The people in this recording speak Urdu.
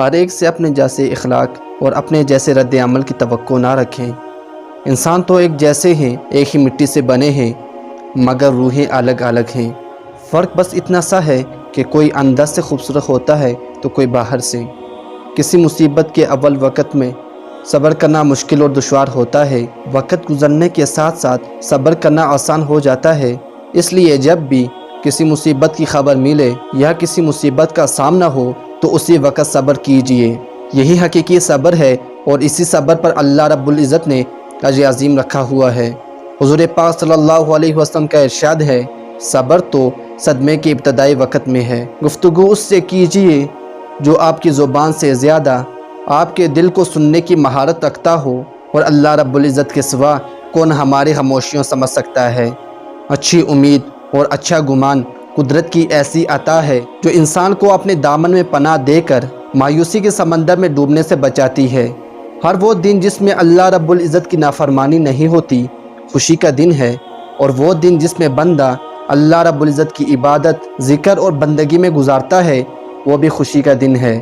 ہر ایک سے اپنے جیسے اخلاق اور اپنے جیسے رد عمل کی توقع نہ رکھیں۔ انسان تو ایک جیسے ہیں، ایک ہی مٹی سے بنے ہیں، مگر روحیں الگ الگ ہیں۔ فرق بس اتنا سا ہے کہ کوئی اندر سے خوبصورت ہوتا ہے تو کوئی باہر سے۔ کسی مصیبت کے اول وقت میں صبر کرنا مشکل اور دشوار ہوتا ہے، وقت گزرنے کے ساتھ ساتھ صبر کرنا آسان ہو جاتا ہے۔ اس لیے جب بھی کسی مصیبت کی خبر ملے یا کسی مصیبت کا سامنا ہو تو اسی وقت صبر کیجئے۔ یہی حقیقی صبر ہے اور اسی صبر پر اللہ رب العزت نے اجر عظیم رکھا ہوا ہے۔ حضور پاک صلی اللہ علیہ وسلم کا ارشاد ہے، صبر تو صدمے کے ابتدائی وقت میں ہے۔ گفتگو اس سے کیجئے جو آپ کی زبان سے زیادہ آپ کے دل کو سننے کی مہارت رکھتا ہو، اور اللہ رب العزت کے سوا کون ہماری خاموشیوں سمجھ سکتا ہے۔ اچھی امید اور اچھا گمان قدرت کی ایسی عطا ہے جو انسان کو اپنے دامن میں پناہ دے کر مایوسی کے سمندر میں ڈوبنے سے بچاتی ہے۔ ہر وہ دن جس میں اللہ رب العزت کی نافرمانی نہیں ہوتی خوشی کا دن ہے، اور وہ دن جس میں بندہ اللہ رب العزت کی عبادت، ذکر اور بندگی میں گزارتا ہے وہ بھی خوشی کا دن ہے۔